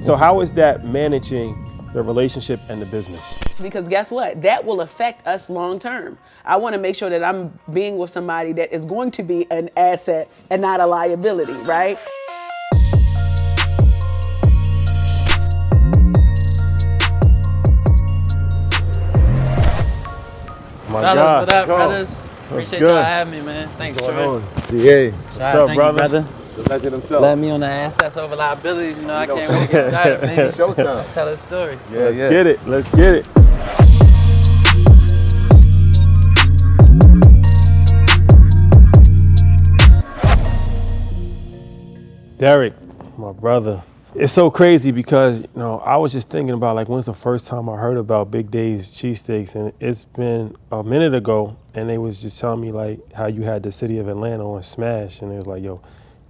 So how is that managing the relationship and the business? Because guess what? That will affect us long term. I want to make sure that I'm being with somebody that is going to be an asset and not a liability, right? My Fellas, God. what up, Yo, brothers? Appreciate good? y'all having me, man. Thanks, Troy. DA. What's up, Thank brother? you, brother. The legend himself. Let me on the assets over liabilities. You know, I can't wait to get started, baby. Showtime. Let's tell a story. Let's get it. Let's get it. Derrick, my brother. It's so crazy because, you know, I was just thinking about like when's the first time I heard about Big Dave's Cheesesteaks, and it's been a minute ago, and they was just telling me like how you had the city of Atlanta on Smash, and it was like, yo,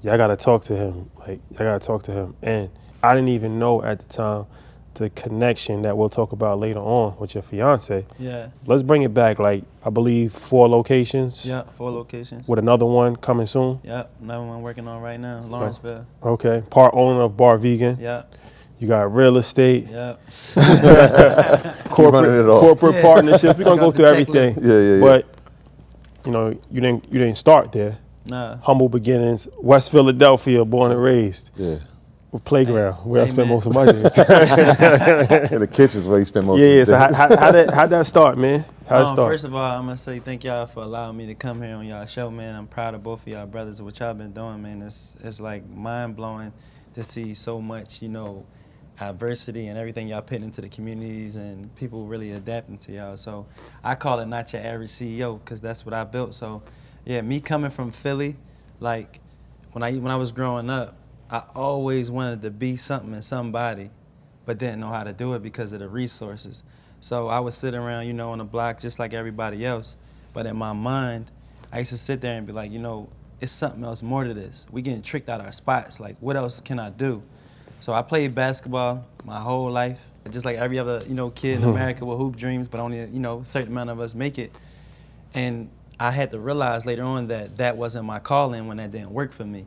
y'all gotta talk to him. Like, y'all gotta talk to him. And I didn't even know at the time the connection that we'll talk about later on with your fiance. Yeah. Let's bring it back, like, I believe 4 locations. Yeah, 4 locations. With another one coming soon. Yep, another one working on right now, Lawrenceville. Okay, part owner of Bar Vegan. Yep. You got real estate. Yep. corporate partnerships. We're gonna go through everything. Yeah. But you know, you didn't start there. Nah. Humble beginnings, West Philadelphia, born and raised. Yeah. Playground, where I spent man. most of my days. In the kitchen's where you spend most of the Yeah, day. so how'd that start, man? How'd it start? First of all, I'm gonna say thank y'all for allowing me to come here on y'all show, man. I'm proud of both of y'all brothers, what y'all been doing, man. It's like mind blowing to see so much, you know, adversity and everything y'all put into the communities and people really adapting to y'all. So I call it not your average CEO because that's what I built. So yeah, me coming from Philly, like when I was growing up, I always wanted to be something and somebody, but didn't know how to do it because of the resources. So I would sit around, you know, on the block just like everybody else. But in my mind, I used to sit there and be like, you know, it's something else more to this. We getting tricked out our spots. Like, what else can I do? So I played basketball my whole life, just like every other, you know, kid in America with hoop dreams, but only, you know, a certain amount of us make it. And I had to realize later on that that wasn't my calling when that didn't work for me.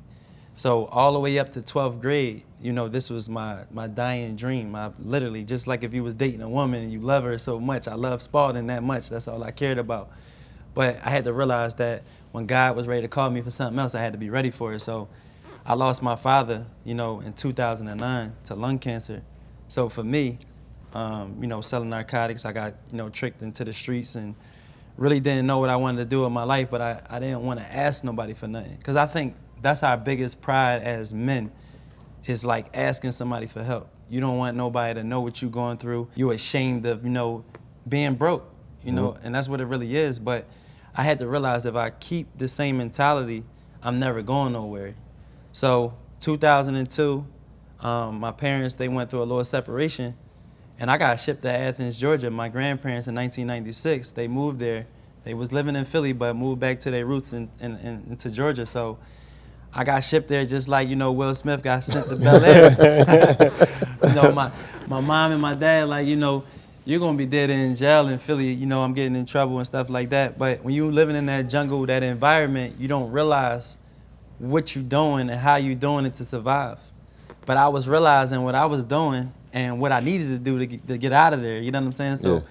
So all the way up to 12th grade, you know, this was my dying dream. I literally, just like if you was dating a woman and you love her so much, I love Spalding that much, that's all I cared about. But I had to realize that when God was ready to call me for something else, I had to be ready for it. So I lost my father, you know, in 2009 to lung cancer. So for me, you know, selling narcotics, I got, you know, tricked into the streets and really didn't know what I wanted to do with my life, but I didn't want to ask nobody for nothing. Because I think that's our biggest pride as men, is like asking somebody for help. You don't want nobody to know what you're going through. You're ashamed of, you know, being broke, you know, and that's what it really is. But I had to realize if I keep the same mentality, I'm never going nowhere. So 2002, my parents, they went through a little separation, and I got shipped to Athens, Georgia. My grandparents in 1996, they moved there. They was living in Philly, but moved back to their roots into Georgia. So I got shipped there just like, you know, Will Smith got sent to Bel Air. You know, my mom and my dad, like, you know, you're gonna be dead in jail in Philly, you know, I'm getting in trouble and stuff like that. But when you living in that jungle, that environment, you don't realize what you doing and how you doing it to survive. But I was realizing what I was doing and what I needed to do to get out of there, you know what I'm saying? So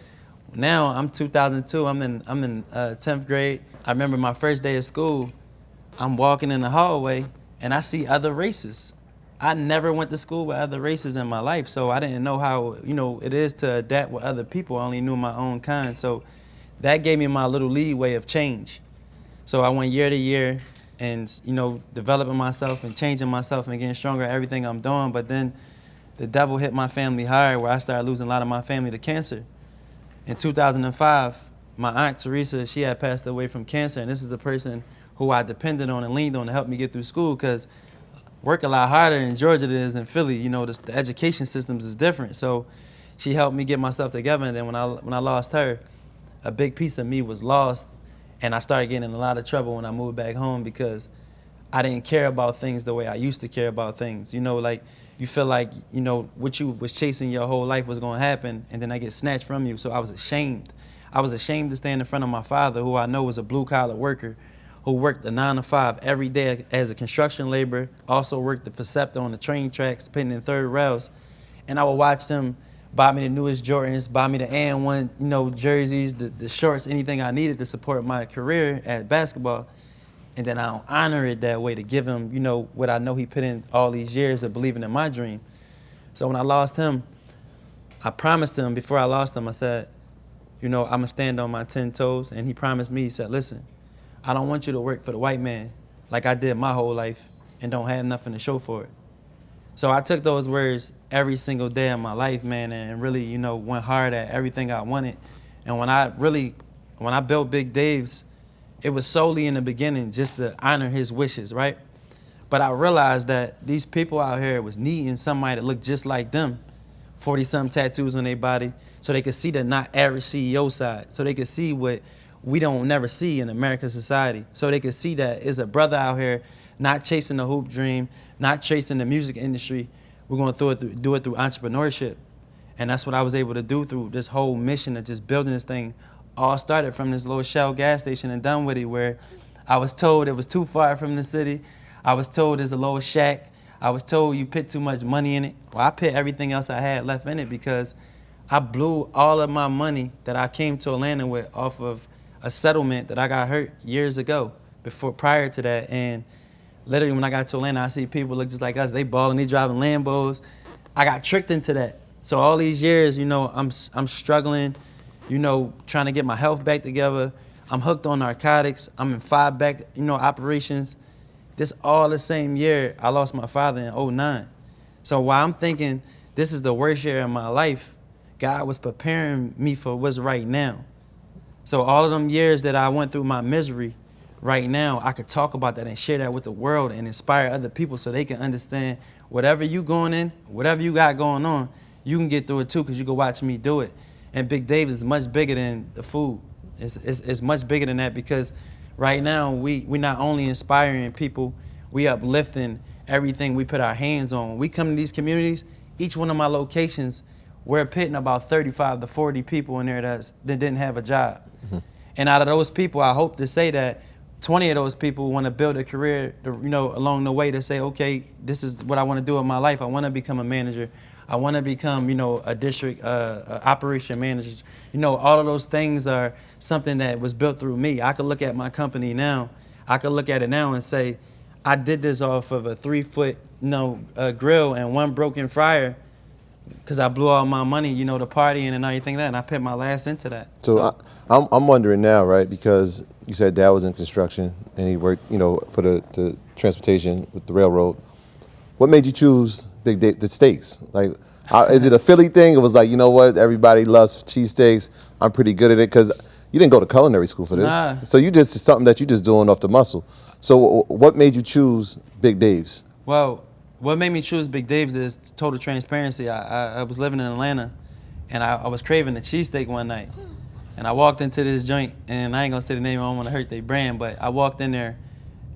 now I'm 2002, I'm in 10th grade. I remember my first day of school, I'm walking in the hallway and I see other races. I never went to school with other races in my life, so I didn't know how, you know, it is to adapt with other people. I only knew my own kind. So that gave me my little leeway of change. So I went year to year and, you know, developing myself and changing myself and getting stronger at everything I'm doing. But then the devil hit my family hard where I started losing a lot of my family to cancer. In 2005, my aunt Teresa, she had passed away from cancer, and this is the person who I depended on and leaned on to help me get through school, because work a lot harder in Georgia than it is in Philly. You know, the education systems is different. So she helped me get myself together, and then when I lost her, a big piece of me was lost, and I started getting in a lot of trouble when I moved back home because I didn't care about things the way I used to care about things. You know, like you feel like, you know, what you was chasing your whole life was gonna happen, and then that gets snatched from you. So I was ashamed. I was ashamed to stand in front of my father, who I know was a blue-collar worker, who worked a 9 to 5 every day as a construction laborer, also worked the Perceptor on the train tracks, putting in third rails. And I would watch them buy me the newest Jordans, buy me the AN1, you know, jerseys, the shorts, anything I needed to support my career at basketball. And then I don't honor it that way to give him, you know, what I know he put in all these years of believing in my dream. So when I lost him, I promised him before I lost him, I said, you know, I'm gonna stand on my 10 toes. And he promised me, he said, listen, I don't want you to work for the white man like I did my whole life and don't have nothing to show for it. So I took those words every single day of my life, man, and really, you know, went hard at everything I wanted. And when I built Big Dave's, it was solely in the beginning just to honor his wishes, right? But I realized that these people out here was needing somebody that looked just like them, 40-something tattoos on their body, so they could see the not average CEO side, so they could see what we don't never see in American society, so they could see that is a brother out here not chasing the hoop dream, not chasing the music industry. We're going to do it through entrepreneurship. And that's what I was able to do through this whole mission of just building this thing. All started from this little Shell gas station in Dunwoody where I was told it was too far from the city. I was told there's a little shack. I was told you put too much money in it. Well, I put everything else I had left in it because I blew all of my money that I came to Atlanta with off of a settlement that I got hurt years ago prior to that. And literally, when I got to Atlanta, I see people look just like us. They balling, they driving Lambos. I got tricked into that. So all these years, you know, I'm struggling, you know, trying to get my health back together. I'm hooked on narcotics. I'm in 5 back, you know, operations. This all the same year, I lost my father in 2009. So while I'm thinking this is the worst year of my life, God was preparing me for what's right now. So all of them years that I went through my misery, right now, I could talk about that and share that with the world and inspire other people so they can understand whatever you going in, whatever you got going on, you can get through it too because you can watch me do it. And Big Dave is much bigger than the food. It's much bigger than that because right now we not only inspiring people, we uplifting everything we put our hands on. When we come to these communities, each one of my locations, we're putting about 35 to 40 people in there that didn't have a job. Mm-hmm. And out of those people, I hope to say that 20 of those people want to build a career, you know, along the way to say, okay, this is what I want to do in my life. I want to become a manager. I want to become, you know, a district operation manager. You know, all of those things are something that was built through me. I could look at my company now. I could look at it now and say, I did this off of a 3-foot, you know, grill and 1 broken fryer because I blew all my money, you know, the partying and everything like that, and I put my last into that. So I'm wondering now, right, because you said Dad was in construction and he worked, you know, for the transportation with the railroad. What made you choose Big Dave, the steaks? Like, is it a Philly thing? It was like, you know what, everybody loves cheesesteaks. I'm pretty good at it because you didn't go to culinary school for this. Nah. So you just something that you just doing off the muscle. So what made you choose Big Dave's? Well, what made me choose Big Dave's is total transparency. I was living in Atlanta and I was craving a cheesesteak one night. And I walked into this joint, and I ain't gonna say the name, I don't wanna hurt their brand, but I walked in there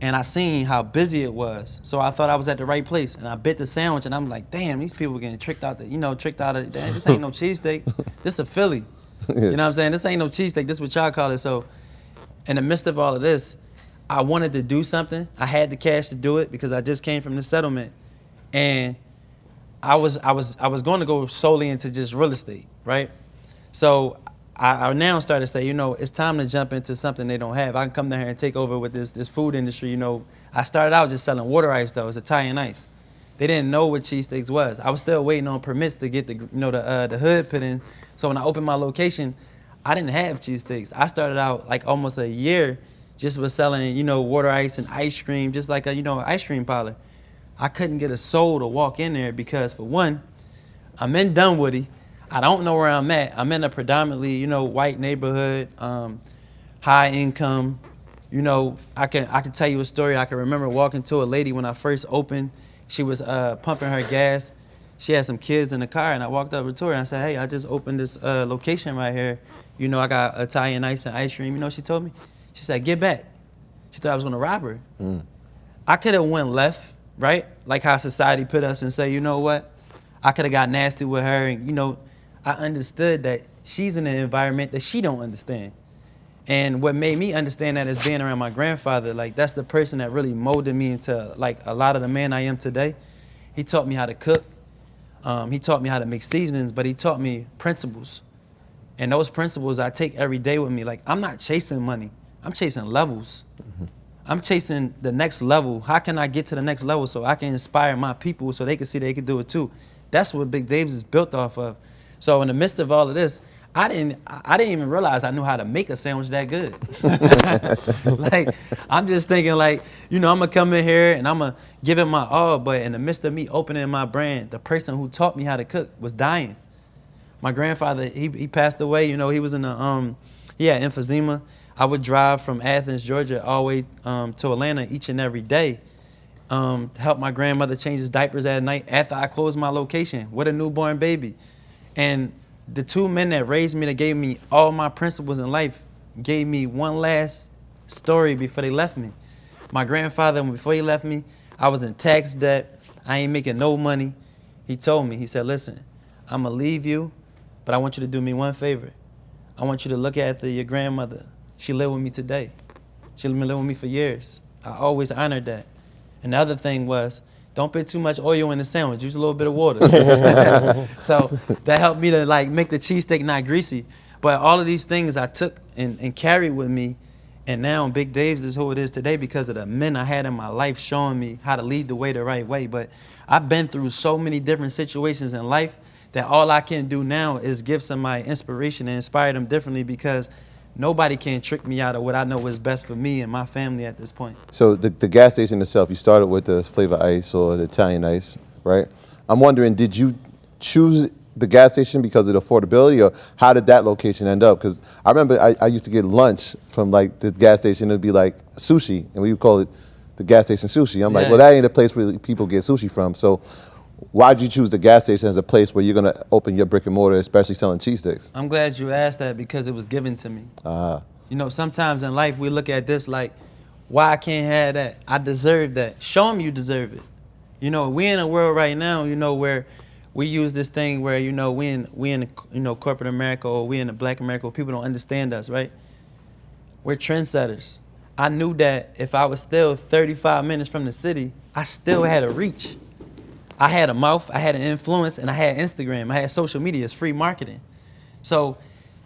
and I seen how busy it was. So I thought I was at the right place. And I bit the sandwich and I'm like, damn, these people getting tricked out of, this ain't no cheesesteak. This a Philly. Yeah. You know what I'm saying? This ain't no cheesesteak, this is what y'all call it. So in the midst of all of this, I wanted to do something. I had the cash to do it because I just came from the settlement. And I was going to go solely into just real estate, right? So I now started to say, you know, it's time to jump into something they don't have. I can come down here and take over with this food industry. You know, I started out just selling water ice though. It's Italian ice. They didn't know what cheesesteaks was. I was still waiting on permits to get the hood put in. So when I opened my location, I didn't have cheesesteaks. I started out like almost a year just with selling, you know, water ice and ice cream, just like a, you know, ice cream parlor. I couldn't get a soul to walk in there because for one, I'm in Dunwoody. I don't know where I'm at. I'm in a predominantly, you know, white neighborhood, high income. You know, I can tell you a story. I can remember walking to a lady when I first opened. She was pumping her gas. She had some kids in the car, and I walked up to her and I said, hey, I just opened this location right here. You know, I got Italian ice and ice cream. You know what she told me? She said, get back. She thought I was gonna rob her. I could have went left, right? Like how society put us and say, you know what? I could have got nasty with her and, you know, I understood that she's in an environment that she don't understand. And what made me understand that is being around my grandfather. Like, that's the person that really molded me into, like, a lot of the man I am today. He taught me how to cook. He taught me how to make seasonings, but he taught me principles. And those principles I take every day with me. Like, I'm not chasing money. I'm chasing levels. I'm chasing the next level. How can I get to the next level so I can inspire my people so they can see they can do it too? That's what Big Dave's is built off of. So in the midst of all of this, I didn't even realize I knew how to make a sandwich that good. Like, I'm just thinking like, I'm gonna come in here and I'm gonna give it my all, but in the midst of me opening my brand, the person who taught me how to cook was dying. My grandfather, he passed away. He was in he had emphysema. I would drive from Athens, Georgia, all the way to Atlanta each and every day to help my grandmother change his diapers at night after I closed my location with a newborn baby. And the two men that raised me, that gave me all my principles in life, gave me one last story before they left me. My grandfather, before he left me, I was in tax debt. I ain't making no money. He told me, he said, listen, I'm going to leave you, but I want you to do me one favor. I want you to look after your grandmother. She lived with me today. She been living with me for years. I always honored that. And the other thing was, don't put too much oil in the sandwich. Use a little bit of water. So that helped me to like make the cheesesteak not greasy. But all of these things I took and carried with me. And now Big Dave's is who it is today because of the men I had in my life showing me how to lead the way the right way. But I've been through so many different situations in life that all I can do now is give somebody inspiration and inspire them differently because nobody can trick me out of what I know is best for me and my family at this point. So the gas station itself, you started with the flavor ice or the Italian ice, right? I'm wondering, did you choose the gas station because of the affordability, or how did that location end up? Because I remember I used to get lunch from like the gas station. It'd be like sushi, and we would call it the gas station sushi. I'm like, well, that ain't a place where people get sushi from. So why'd you choose the gas station as a place where you're going to open your brick and mortar, especially selling cheesesteaks? I'm glad you asked that because it was given to me. Sometimes in life we look at this like, why I can't have that? I deserve that. Show them you deserve it. We in a world right now, where we use this thing where, we in corporate America, or we in the black America where people don't understand us, right? We're trendsetters. I knew that if I was still 35 minutes from the city, I still had a reach. I had a mouth, I had an influence, and I had Instagram. I had social media. It's free marketing. So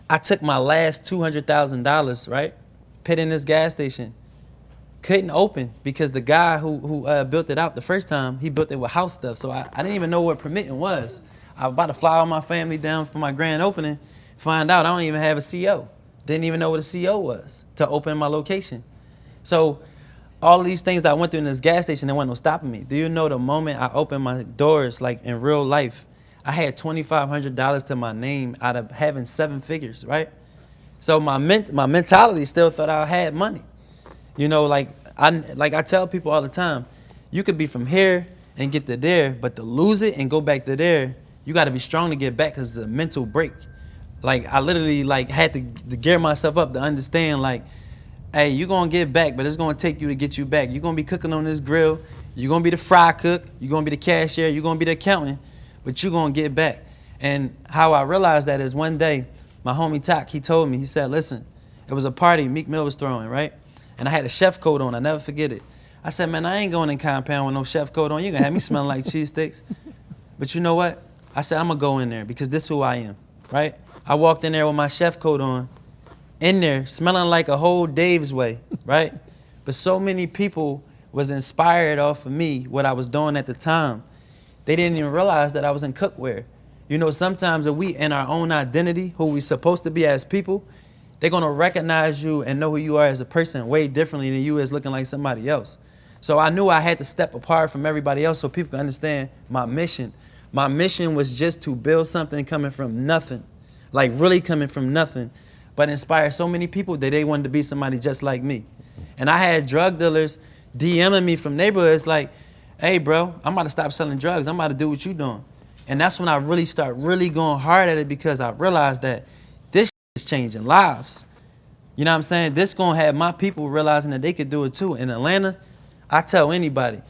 I took my last $200,000, right? Put in this gas station. Couldn't open because the guy who built it out the first time, he built it with house stuff. So I didn't even know what permitting was. I was about to fly all my family down for my grand opening, find out I don't even have a CO. Didn't even know what a CO was to open my location. So all of these things that I went through in this gas station, there wasn't no stopping me. Do you know the moment I opened my doors, like in real life, I had $2,500 to my name out of having 7 figures, right? So my mentality still thought I had money. Like I tell people all the time, you could be from here and get to there, but to lose it and go back to there, you got to be strong to get back because it's a mental break. Like I literally had to gear myself up to understand like, hey, you're going to get back, but it's going to take you to get you back. You're going to be cooking on this grill. You're going to be the fry cook. You're going to be the cashier. You're going to be the accountant, but you're going to get back. And how I realized that is one day, my homie Tak, he told me, he said, listen, it was a party Meek Mill was throwing, right? And I had a chef coat on. I never forget it. I said, man, I ain't going in compound with no chef coat on. You're going to have me smelling like cheesesteaks. But you know what? I said, I'm going to go in there because this is who I am, right? I walked in there with my chef coat on, in there smelling like a whole Dave's way, right? But so many people was inspired off of me, what I was doing at the time. They didn't even realize that I was in cookware. Sometimes if we in our own identity, who we supposed to be as people, they're going to recognize you and know who you are as a person way differently than you as looking like somebody else. So I knew I had to step apart from everybody else so people could understand my mission. My mission was just to build something coming from nothing, like really coming from nothing, but inspire so many people that they wanted to be somebody just like me. And I had drug dealers DMing me from neighborhoods like, hey, bro, I'm about to stop selling drugs. I'm about to do what you doing. And that's when I really start going hard at it because I realized that this is changing lives. You know what I'm saying? This going to have my people realizing that they could do it too. In Atlanta, I tell anybody,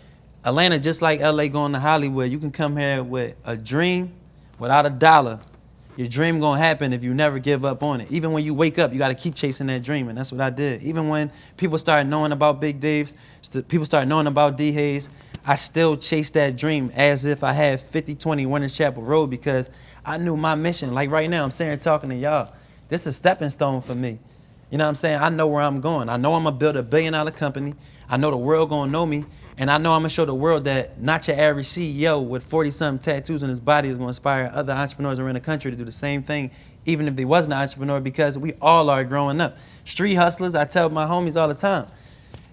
Atlanta, just like LA going to Hollywood, you can come here with a dream without a dollar. Your dream going to happen if you never give up on it. Even when you wake up, you got to keep chasing that dream, and that's what I did. Even when people started knowing about Big Dave's, people started knowing about D. Hayes, I still chased that dream as if I had 5020 Winter Chapel Road because I knew my mission. Like right now, I'm sitting here talking to y'all. This is a stepping stone for me. You know what I'm saying? I know where I'm going. I know I'm going to build $1 billion company. I know the world going to know me. And I know I'm going to show the world that not your average CEO with 40-something tattoos on his body is going to inspire other entrepreneurs around the country to do the same thing, even if they wasn't an entrepreneur, because we all are growing up. Street hustlers, I tell my homies all the time,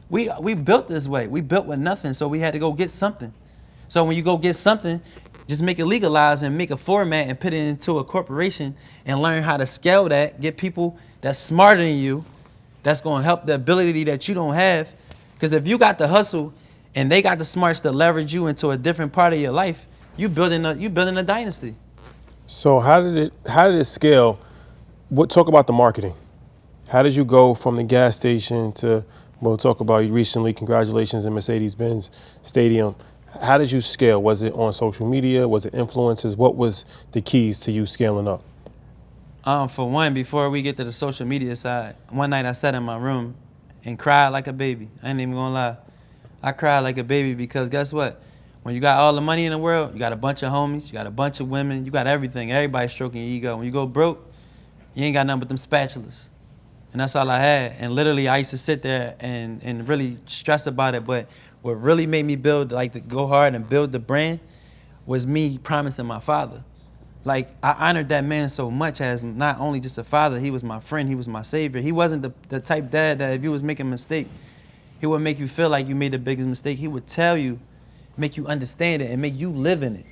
we built this way. We built with nothing, so we had to go get something. So when you go get something, just make it legalized and make a format and put it into a corporation and learn how to scale that, get people that's smarter than you, that's going to help the ability that you don't have. Because if you got the hustle and they got the smarts to leverage you into a different part of your life, you building a dynasty. So how did it scale? Talk about the marketing. How did you go from the gas station to, we'll talk about you recently, congratulations in Mercedes-Benz Stadium. How did you scale? Was it on social media? Was it influencers? What was the keys to you scaling up? For one, before we get to the social media side, one night I sat in my room and cried like a baby. I ain't even gonna lie. I cried like a baby because guess what? When you got all the money in the world, you got a bunch of homies, you got a bunch of women, you got everything. Everybody's stroking your ego. When you go broke, you ain't got nothing but them spatulas. And that's all I had. And literally, I used to sit there and really stress about it. But what really made me build, like to go hard and build the brand was me promising my father. Like, I honored that man so much as not only just a father, he was my friend, he was my savior. He wasn't the type dad that if you was making a mistake, he would make you feel like you made the biggest mistake. He would tell you, make you understand it and make you live in it.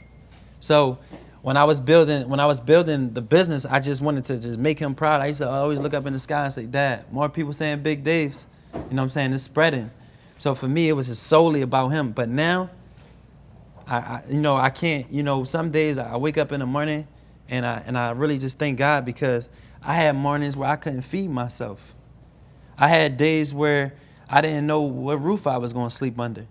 So when I was building the business, I just wanted to just make him proud. I used to always look up in the sky and say, Dad, more people saying Big Dave's, you know what I'm saying, it's spreading. So for me, it was just solely about him. But now, I can't, some days I wake up in the morning and I really just thank God because I had mornings where I couldn't feed myself. I had days where I didn't know what roof I was going to sleep under.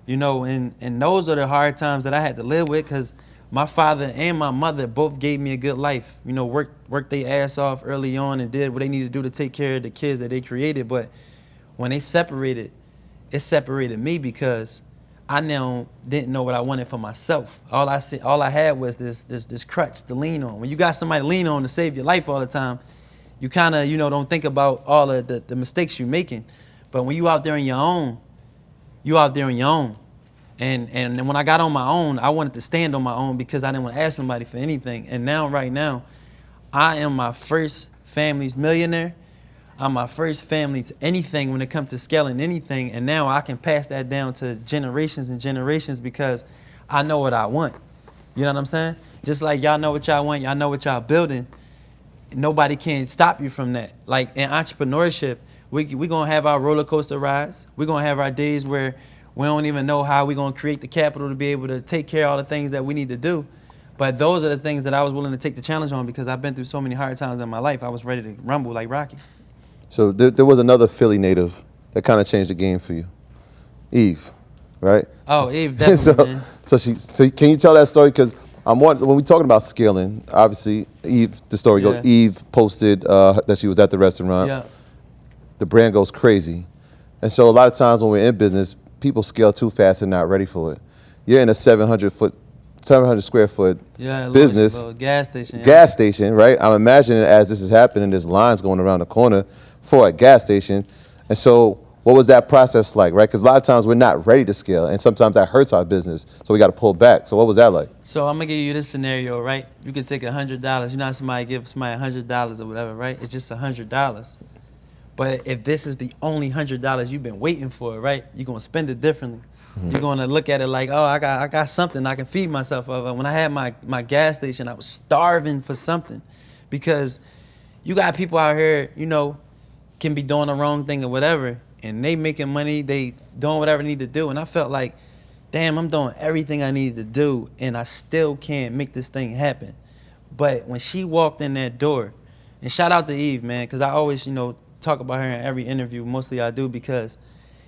And those are the hard times that I had to live with because my father and my mother both gave me a good life. Worked their ass off early on and did what they needed to do to take care of the kids that they created. But when they separated, it separated me because I now didn't know what I wanted for myself. All I had was this crutch to lean on. When you got somebody to lean on to save your life all the time, you kind of don't think about all of the mistakes you're making. But when you out there on your own, you out there on your own. And when I got on my own, I wanted to stand on my own because I didn't want to ask somebody for anything. And now, right now, I am my first family's millionaire. I'm my first family to anything when it comes to scaling anything. And now I can pass that down to generations and generations because I know what I want. You know what I'm saying? Just like y'all know what y'all want, y'all know what y'all building. Nobody can stop you from that. Like in entrepreneurship, we going to have our roller coaster rides. We're going to have our days where we don't even know how we're going to create the capital to be able to take care of all the things that we need to do. But those are the things that I was willing to take the challenge on because I've been through so many hard times in my life. I was ready to rumble like Rocky. So there was another Philly native that kind of changed the game for you, Eve, right? Oh, Eve, definitely, man. So can you tell that story? Because when we're talking about scaling, obviously Eve, the story goes, Eve posted that she was at the restaurant. Yeah. The brand goes crazy. And so a lot of times when we're in business, people scale too fast and not ready for it. You're in a 700 square foot business. Gas station. Gas station, right? I'm imagining as this is happening, there's lines going around the corner for a gas station. And so what was that process like, right? Because a lot of times we're not ready to scale, and sometimes that hurts our business, so we got to pull back. So what was that like? So I'm going to give you this scenario, right? You can take $100. You know how somebody give somebody $100 or whatever, right? It's just $100. But if this is the only $100 you've been waiting for, right, you're going to spend it differently. Mm-hmm. You're going to look at it like, oh, I got something I can feed myself of. When I had my gas station, I was starving for something because you got people out here, can be doing the wrong thing or whatever, and they making money, they doing whatever they need to do. And I felt like, damn, I'm doing everything I needed to do, and I still can't make this thing happen. But when she walked in that door, and shout out to Eve, man, because I always, talk about her in every interview, mostly I do, because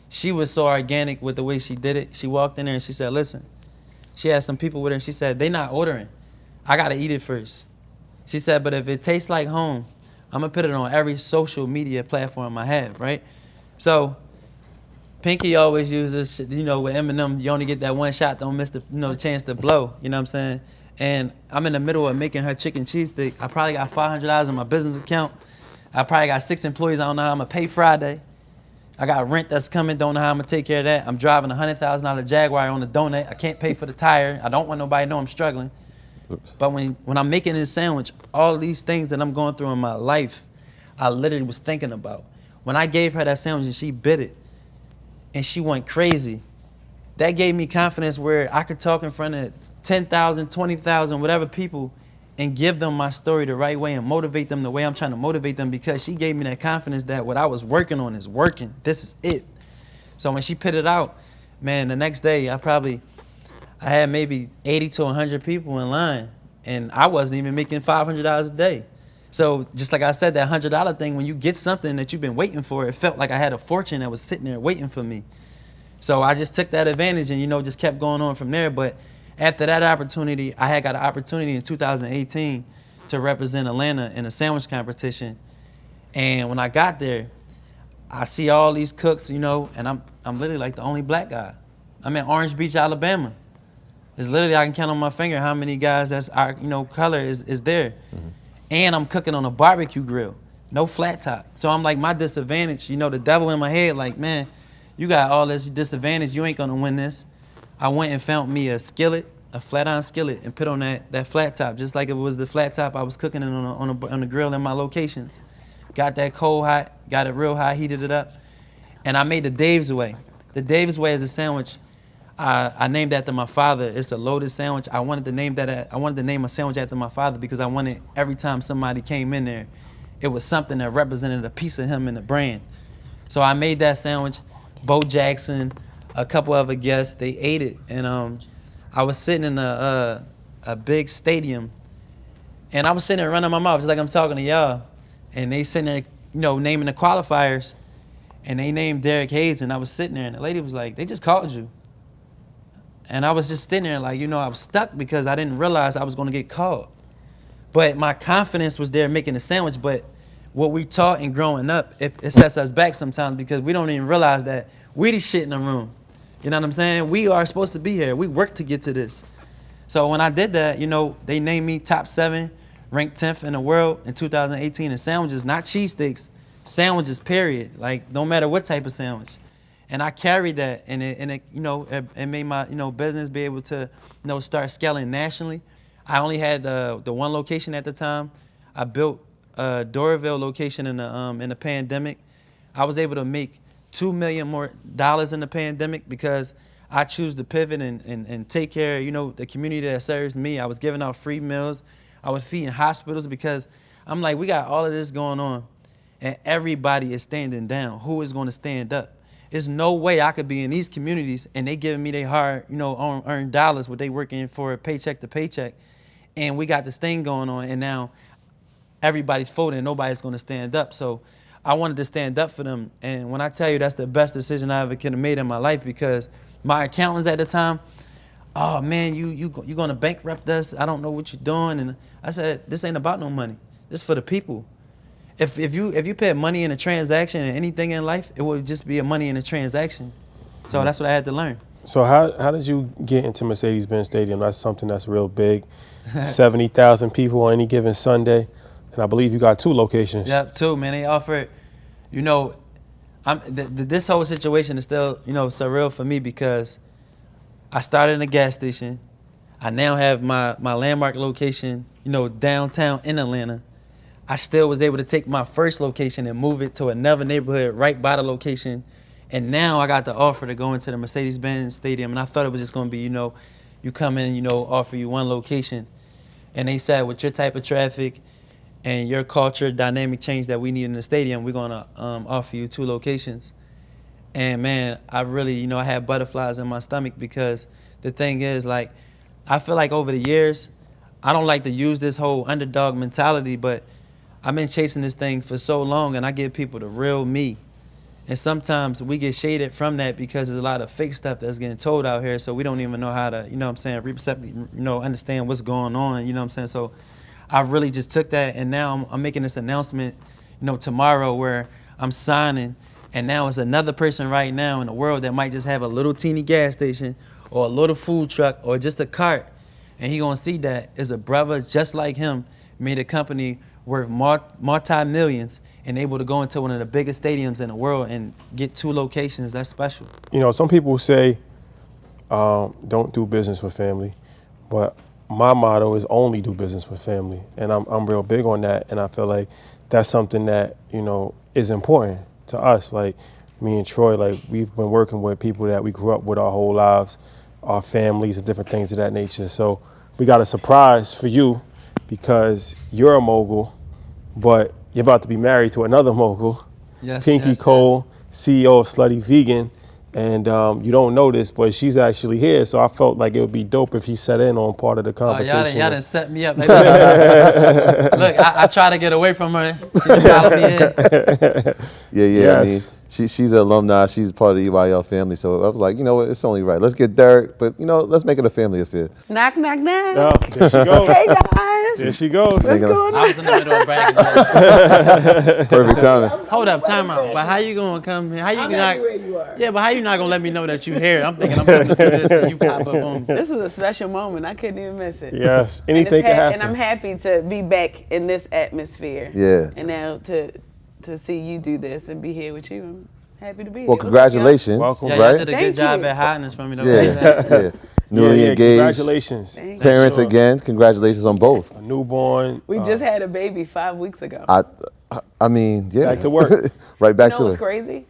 she was so organic with the way she did it. She walked in there and she said, listen, she had some people with her and she said, they not ordering. I got to eat it first. She said, but if it tastes like home, I'm going to put it on every social media platform I have, right? So Pinky always uses, shit, you know, with Eminem, you only get that one shot, don't miss the, you know, the chance to blow. You know what I'm saying? And I'm in the middle of making her chicken cheesesteak. I probably got $500 in my business account. I probably got 6 employees. I don't know how I'm gonna pay Friday. I got rent that's coming. Don't know how I'm gonna take care of that. I'm driving a $100,000 Jaguar on a donut. I can't pay for the tire. I don't want nobody to know I'm struggling. Oops. But when I'm making this sandwich, all these things that I'm going through in my life, I literally was thinking about. When I gave her that sandwich and she bit it, and she went crazy, that gave me confidence where I could talk in front of 10,000, 20,000, whatever people, and give them my story the right way and motivate them the way I'm trying to motivate them, because she gave me that confidence that what I was working on is working. This is it. So when she put it out, man, the next day I had maybe 80 to 100 people in line, and I wasn't even making $500 a day. So just like I said, that $100 thing, when you get something that you've been waiting for, it felt like I had a fortune that was sitting there waiting for me. So I just took that advantage and, you know, just kept going on from there. But after that opportunity, I had got an opportunity in 2018 to represent Atlanta in a sandwich competition. And when I got there, I see all these cooks, you know, and I'm literally like the only black guy. I'm in Orange Beach, Alabama. It's literally, I can count on my finger how many guys that's our, you know, color is there. Mm-hmm. And I'm cooking on a barbecue grill, no flat top. So I'm like, my disadvantage, you know, the devil in my head, like, man, you got all this disadvantage, you ain't gonna win this. I went and found me a skillet, a flat iron skillet, and put on that flat top, just like it was the flat top I was cooking it on the grill in my locations. Got that cold hot, got it real hot, heated it up, and I made the Dave's Way. The Dave's Way is a sandwich I named after my father. It's a loaded sandwich. I wanted to name a sandwich after my father because I wanted every time somebody came in there, it was something that represented a piece of him in the brand. So I made that sandwich. Bo Jackson, a couple other guests, they ate it, and I was sitting in a big stadium, and I was sitting there running my mouth just like I'm talking to y'all, and they sitting there, you know, naming the qualifiers, and they named Derrick Hayes, and I was sitting there, and the lady was like, "They just called you." And I was just sitting there like, you know, I was stuck because I didn't realize I was going to get called. But my confidence was there making the sandwich. But what we taught and growing up, it sets us back sometimes because we don't even realize that we the shit in the room. You know what I'm saying? We are supposed to be here. We worked to get to this. So when I did that, you know, they named me top 7, ranked 10th in the world in 2018 in sandwiches, not cheesesteaks, sandwiches, period. Like, no matter what type of sandwich. And I carried that, and it you know, it made my, you know, business be able to, you know, start scaling nationally. I only had the one location at the time. I built a Doraville location in the pandemic. I was able to make $2 million more in the pandemic because I choose to pivot and take care of, you know, the community that serves me. I was giving out free meals. I was feeding hospitals because I'm like, we got all of this going on, and everybody is standing down. Who is going to stand up? There's no way I could be in these communities and they giving me their hard, you know, earned dollars, what they working for paycheck to paycheck. And we got this thing going on, and now everybody's folding and nobody's going to stand up. So I wanted to stand up for them. And when I tell you that's the best decision I ever could have made in my life, because my accountants at the time, "Oh man, you going to bankrupt us. I don't know what you're doing." And I said, "This ain't about no money. This is for the people." If you put money in a transaction and anything in life, it would just be a money in a transaction. So that's what I had to learn. So how did you get into Mercedes-Benz Stadium? That's something that's real big. 70,000 people on any given Sunday. And I believe you got 2 locations. Yep, 2, man. They offered, you know, this whole situation is still, you know, surreal for me because I started in a gas station. I now have my landmark location, you know, downtown in Atlanta. I still was able to take my first location and move it to another neighborhood right by the location. And now I got the offer to go into the Mercedes-Benz Stadium. And I thought it was just going to be, you know, you come in, you know, offer you one location. And they said, with your type of traffic and your culture dynamic change that we need in the stadium, we're going to offer you 2 locations. And man, I really, you know, I had butterflies in my stomach because the thing is, like, I feel like over the years, I don't like to use this whole underdog mentality, but I've been chasing this thing for so long, and I give people the real me. And sometimes we get shaded from that because there's a lot of fake stuff that's getting told out here, so we don't even know how to, you know what I'm saying, understand what's going on, you know what I'm saying? So I really just took that, and now I'm making this announcement, you know, tomorrow where I'm signing And now it's another person right now in the world that might just have a little teeny gas station or a little food truck or just a cart. And he gonna see that as a brother just like him made a company worth multi-millions and able to go into one of the biggest stadiums in the world and get 2 locations. That's special. You know, some people say don't do business with family, but my motto is only do business with family, and I'm real big on that. And I feel like that's something that, you know, is important to us. Like me and Troy, like we've been working with people that we grew up with our whole lives, our families and different things of that nature. So we got a surprise for you because you're a mogul, but you're about to be married to another mogul, Yes, Pinky yes, Cole, CEO of Slutty Vegan. And you don't know this, but she's actually here. So I felt like it would be dope if he sat in on part of the Oh, conversation. y'all done set me up. Look, I try to get away from her. She done followed me in. Yeah. Yes. I mean, she's an alumni. She's part of the EYL family. So I was like, you know what? It's only right. Let's get Derrick, but you know, let's make it a family affair. Knock, knock, knock. Oh, there she goes. Hey guys. There she goes. What's going I on? was in the middle of bragging. Perfect timing. Hold up, time out. But how you gonna come here? How you I'm not? happy where you are. Yeah, but how you not gonna let me know that you here? I'm thinking I'm coming to do this and you pop up on me. This is a special moment. I couldn't even miss it. Yes, And, anything can happen. and I'm happy to be back in this atmosphere. Yeah. And now to see you do this and be here with you, I'm happy to be here. Well, What's up, congratulations. Welcome. Yeah, y'all right? did a Thank good job you. at hiding this from me though. Yeah. Newly yeah, engaged. congratulations. Thank you. Parents Sure. again. Congratulations on both. A newborn. We just had a baby 5 weeks ago. I mean, yeah. Back to work. Right back You know to what's it. crazy?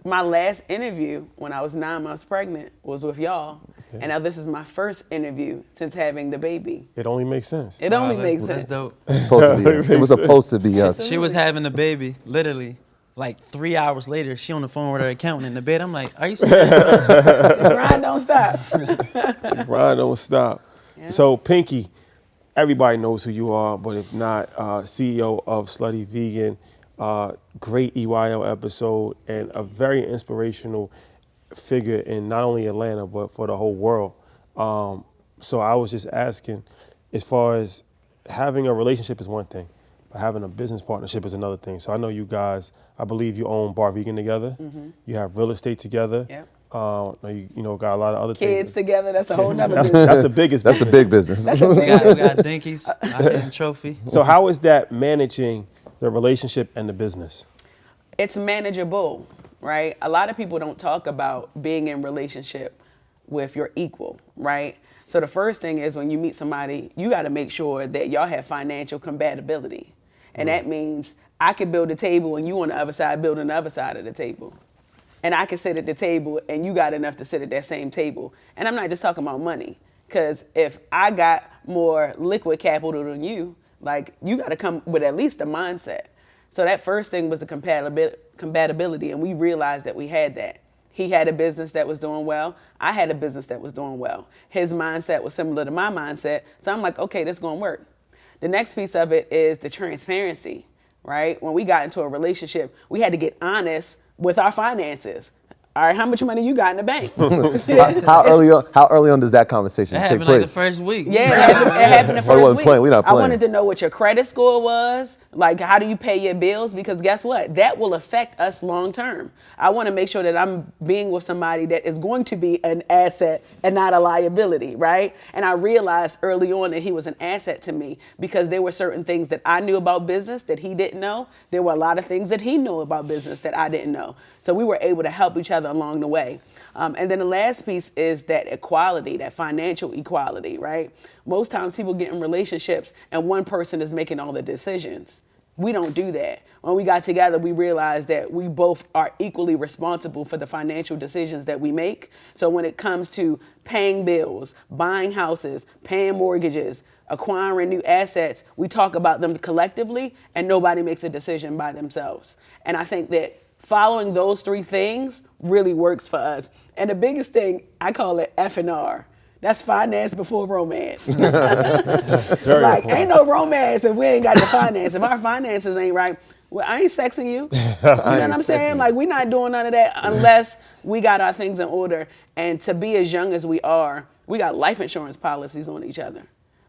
My last interview when I was 9 months pregnant was with y'all. And now this is my first interview since having the baby. It only makes sense. It only That's- makes That's sense. dope. It's supposed to be us. It was supposed to be us. She was having a baby, literally. Like 3 hours later, she on the phone with her accountant in the bed. I'm like, are you serious? The grind don't stop. Brian, don't stop. Yeah. So, Pinky, everybody knows who you are, but if not, CEO of Slutty Vegan, great EYL episode, and a very inspirational figure in not only Atlanta, but for the whole world. So I was just asking, as far as having a relationship is one thing, but having a business partnership is another thing. So I know you guys, I believe you own Bar Vegan together. You have real estate together. Yep. You know, got a lot of other Kids things. together, that's a whole nother That's business. the biggest. That's a big business. we got dinkies. I did a trophy. So how is that managing the relationship and the business? It's manageable, right? A lot of people don't talk about being in relationship with your equal, right? So the first thing is when you meet somebody, you got to make sure that y'all have financial compatibility. And that means I could build a table and you on the other side building the other side of the table. And I can sit at the table and you got enough to sit at that same table. And I'm not just talking about money, because if I got more liquid capital than you, like you got to come with at least a mindset. So that first thing was the compatibility, and we realized that we had that. He had a business that was doing well. I had a business that was doing well. His mindset was similar to my mindset. So I'm like, okay, this is going to work. The next piece of it is the transparency, right? When we got into a relationship, we had to get honest with our finances. All right, how much money you got in the bank? How early on does that conversation That take happened like the place? first week. Yeah, it happened the Oh, first you wasn't week. playing. We not I playing. wanted to know what your credit score was, like how do you pay your bills, because guess what? That will affect us long term. I want to make sure that I'm being with somebody that is going to be an asset and not a liability, right? And I realized early on that he was an asset to me because there were certain things that I knew about business that he didn't know. There were a lot of things that he knew about business that I didn't know. So we were able to help each other along the way. And then the last piece is that equality, that financial equality, right? Most times people get in relationships and one person is making all the decisions. We don't do that. When we got together, we realized that we both are equally responsible for the financial decisions that we make. So when it comes to paying bills, buying houses, paying mortgages, acquiring new assets, we talk about them collectively and nobody makes a decision by themselves. And I think that following those three things really works for us. And the biggest thing, I call it F&R. That's finance before romance. Like, ain't no romance if we ain't got the finance. If our finances ain't right, well, I ain't sexing you. You know what I'm saying? Like, we're not doing none of that unless we got our things in order. And to be as young as we are, we got life insurance policies on each other.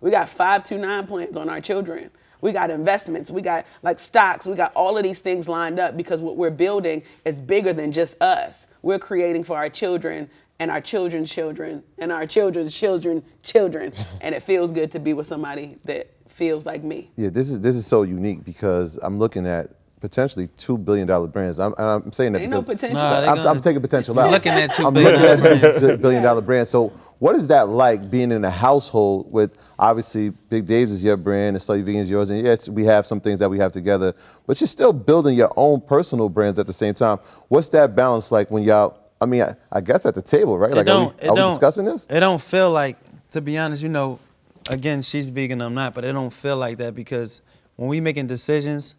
We got 529 plans on our children. We got investments. We got like stocks. We got all of these things lined up because what we're building is bigger than just us. We're creating for our children and our children's children and our children's children. And it feels good to be with somebody that feels like me. Yeah, this is so unique because I'm looking at potentially $2 billion brands. I'm saying that Ain't because no potential. I'm taking potential out. You're looking at $2 I'm billion. looking at $2 billion brands. So what is that like being in a household with obviously Big Dave's is your brand and Slutty Vegan is yours, and yes, we have some things that we have together, but you're still building your own personal brands at the same time. What's that balance like when y'all? I mean, I guess at the table, right? Like, are we discussing this? It don't feel like, to be honest, you know, again, she's vegan, I'm not, but it don't feel like that because when we making decisions,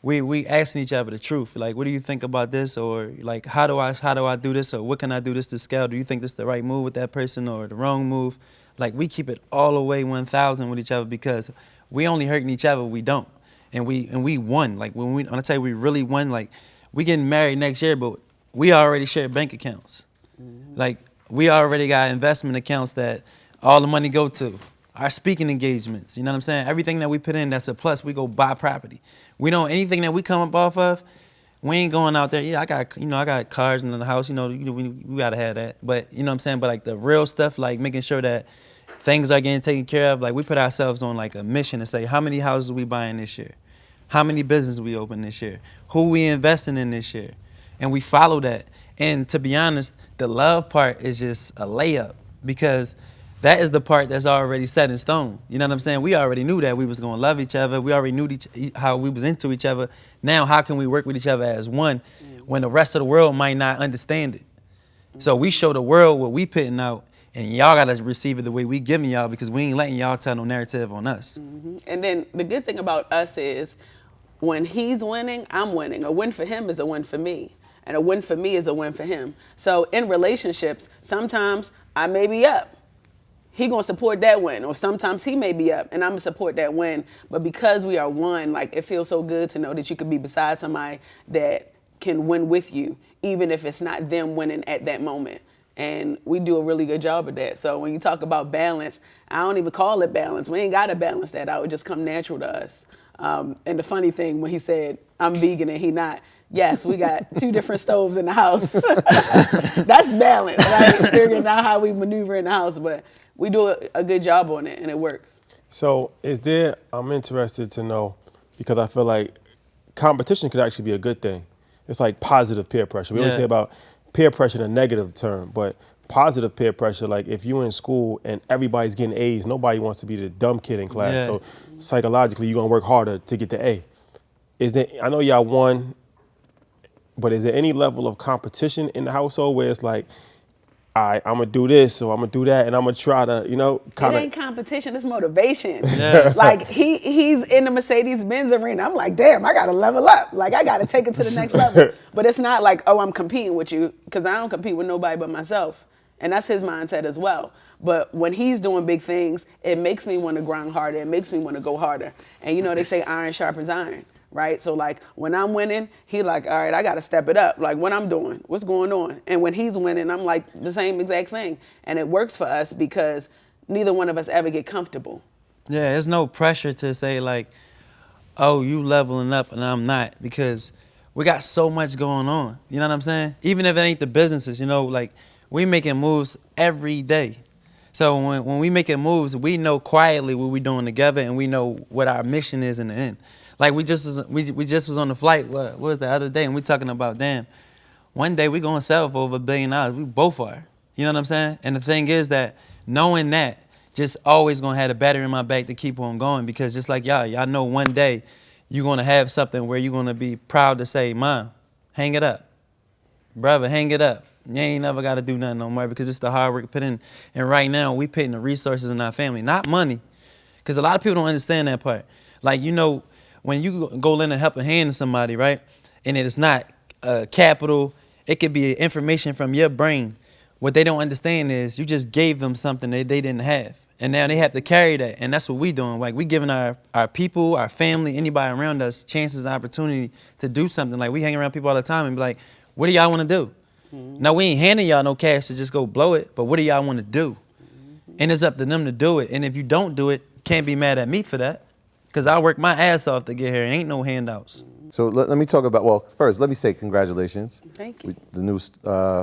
we asking each other the truth. Like, what do you think about this? Or like, how do I do this? Or what can I do this to scale? Do you think this is the right move with that person or the wrong move? Like, we keep it all the way 1,000 with each other because we only hurting each other, we don't. And we won. Like, when I tell you we really won, like, we getting married next year, but we already share bank accounts. Mm-hmm. Like, we already got investment accounts that all the money go to. Our speaking engagements, you know what I'm saying? Everything that we put in that's a plus, we go buy property. We don't, anything that we come up off of, we ain't going out there. Yeah, I got cars in the house, we gotta have that. But, you know what I'm saying? But like the real stuff, like making sure that things are getting taken care of, like we put ourselves on like a mission to say, how many houses we buying this year? How many businesses we open this year? Who we investing in this year? And we follow that. And to be honest, the love part is just a layup because that is the part that's already set in stone. You know what I'm saying? We already knew that we was gonna love each other. We already knew how we was into each other. Now, how can we work with each other as one when the rest of the world might not understand it? So we show the world what we putting out, and y'all gotta receive it the way we giving y'all because we ain't letting y'all tell no narrative on us. Mm-hmm. And then the good thing about us is when he's winning, I'm winning. A win for him is a win for me. And a win for me is a win for him. So in relationships, sometimes I may be up. He gonna support that win, or sometimes he may be up and I'm gonna support that win. But because we are one, like it feels so good to know that you could be beside somebody that can win with you, even if it's not them winning at that moment. And we do a really good job of that. So when you talk about balance, I don't even call it balance. We ain't gotta balance that out. It just come natural to us. And the funny thing, when he said, I'm vegan and he not, yes, we got 2 different stoves in the house. That's balance, right? Figuring out how we maneuver in the house, but we do a good job on it and it works. So I'm interested to know, because I feel like competition could actually be a good thing. It's like positive peer pressure. We always hear about peer pressure in a negative term, but positive peer pressure, like if you're in school and everybody's getting A's, nobody wants to be the dumb kid in class. Yeah. So psychologically, you're gonna work harder to get the A. I know y'all won, but is there any level of competition in the household where it's like, I'm gonna do this, or I'm gonna do that, and I'm gonna try to, kind of. It ain't competition, it's motivation. Yeah. Like he's in the Mercedes-Benz arena. I'm like, damn, I gotta level up. Like I gotta take it to the next level. But it's not like, oh, I'm competing with you, because I don't compete with nobody but myself. And that's his mindset as well. But when he's doing big things, it makes me want to grind harder. It makes me want to go harder. And they say iron sharpens iron. Right? So like when I'm winning, he like, all right, I got to step it up. Like what I'm doing, what's going on? And when he's winning, I'm like the same exact thing. And it works for us because neither one of us ever get comfortable. Yeah, there's no pressure to say like, oh, you leveling up and I'm not, because we got so much going on. You know what I'm saying? Even if it ain't the businesses, like we making moves every day. So when we making moves, we know quietly what we doing together and we know what our mission is in the end. Like we just was on the flight, what was the other day, and we talking about, damn, one day we gonna sell for over $1 billion. We both are. You know what I'm saying? And the thing is that knowing that just always gonna have a battery in my back to keep on going, because just like y'all know one day you're gonna have something where you're gonna be proud to say, Mom, hang it up. Brother, hang it up. You ain't never gotta do nothing no more, because it's the hard work put in. And right now we putting the resources in our family, not money. Because a lot of people don't understand that part. Like, when you go lend a helping hand to somebody, right, and it is not capital, it could be information from your brain. What they don't understand is you just gave them something that they didn't have. And now they have to carry that. And that's what we doing. Like we giving our people, our family, anybody around us chances and opportunity to do something. Like we hang around people all the time and be like, what do y'all want to do? Mm-hmm. Now we ain't handing y'all no cash to just go blow it, but what do y'all want to do? Mm-hmm. And it's up to them to do it. And if you don't do it, can't be mad at me for that. Because I work my ass off to get here and ain't no handouts. So let me talk about, well, first, let me say congratulations. Thank you. The new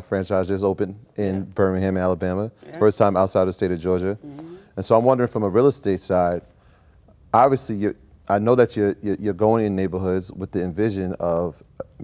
franchise just opened in Birmingham, Alabama. Yeah. First time outside the state of Georgia. And so I'm wondering from a real estate side, obviously I know that you're going in neighborhoods with the envision of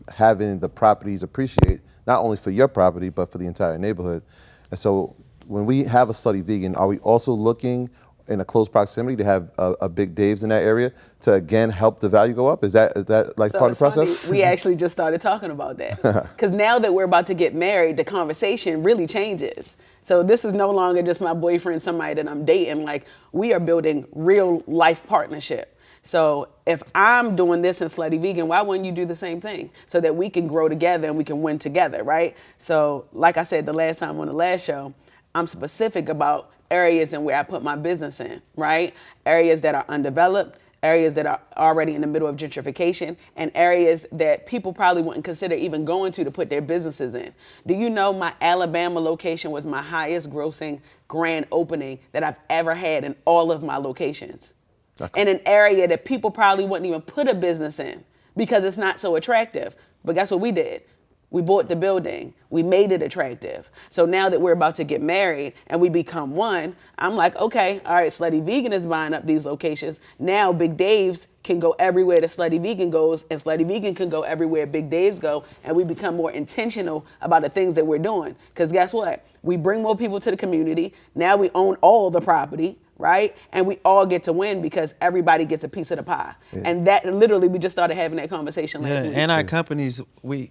having the properties appreciate, not only for your property, but for the entire neighborhood. And so when we have a Slutty Vegan, are we also looking in a close proximity to have a Big Dave's in that area to again help the value go up? Is that like So part of the it's funny, process? we actually just started talking about that. Because now that we're about to get married, the conversation really changes. So this is no longer just my boyfriend, somebody that I'm dating. Like, we are building real life partnership. So if I'm doing this in Slutty Vegan, why wouldn't you do the same thing? So that we can grow together and we can win together, right? So like I said the last time on the last show, I'm specific about areas and where I put my business in, right? Areas that are undeveloped, areas that are already in the middle of gentrification, and areas that people probably wouldn't consider even going to put their businesses in. Do you know my Alabama location was my highest grossing grand opening that I've ever had in all of my locations? Okay. In an area that people probably wouldn't even put a business in because it's not so attractive. But guess what we did? We bought the building. We made it attractive. So now that we're about to get married and we become one, I'm like, okay, all right, Slutty Vegan is buying up these locations. Now Big Dave's can go everywhere that Slutty Vegan goes, and Slutty Vegan can go everywhere Big Dave's go, and we become more intentional about the things that we're doing. Because guess what? We bring more people to the community. Now we own all the property, right? And we all get to win because everybody gets a piece of the pie. Yeah. And that literally, we just started having that conversation last week. And our companies, we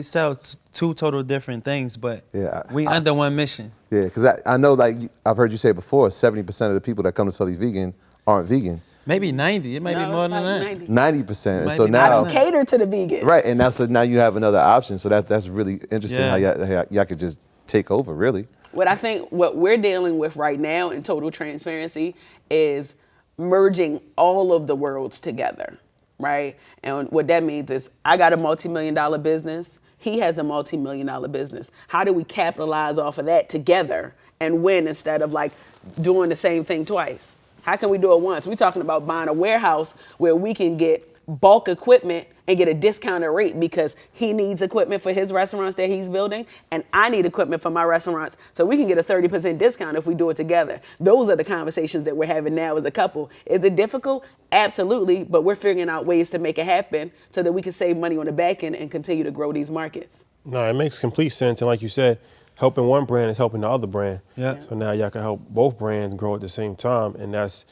sell two total different things, but we under one mission. Yeah, because I know, like I've heard you say before, 70% of the people that come to Slutty Vegan aren't vegan. Maybe 90. It might be more than that. 90%. And so now I don't cater to the vegan. Right, and so now you have another option. So that's really interesting how y'all could just take over, really. What I think what we're dealing with right now in total transparency is merging all of the worlds together, right? And what that means is I got a multi-million-dollar business. He has a multi-million-dollar business. How do we capitalize off of that together and win instead of like doing the same thing twice? How can we do it once? We're talking about buying a warehouse where we can get bulk equipment and get a discounted rate because he needs equipment for his restaurants that he's building, and I need equipment for my restaurants, so we can get a 30% discount if we do it together. Those are the conversations that we're having now as a couple. Is it difficult? Absolutely, but we're figuring out ways to make it happen so that we can save money on the back end and continue to grow these markets. No, it makes complete sense, and like you said, helping one brand is helping the other brand. Yeah. So now y'all can help both brands grow at the same time, and that's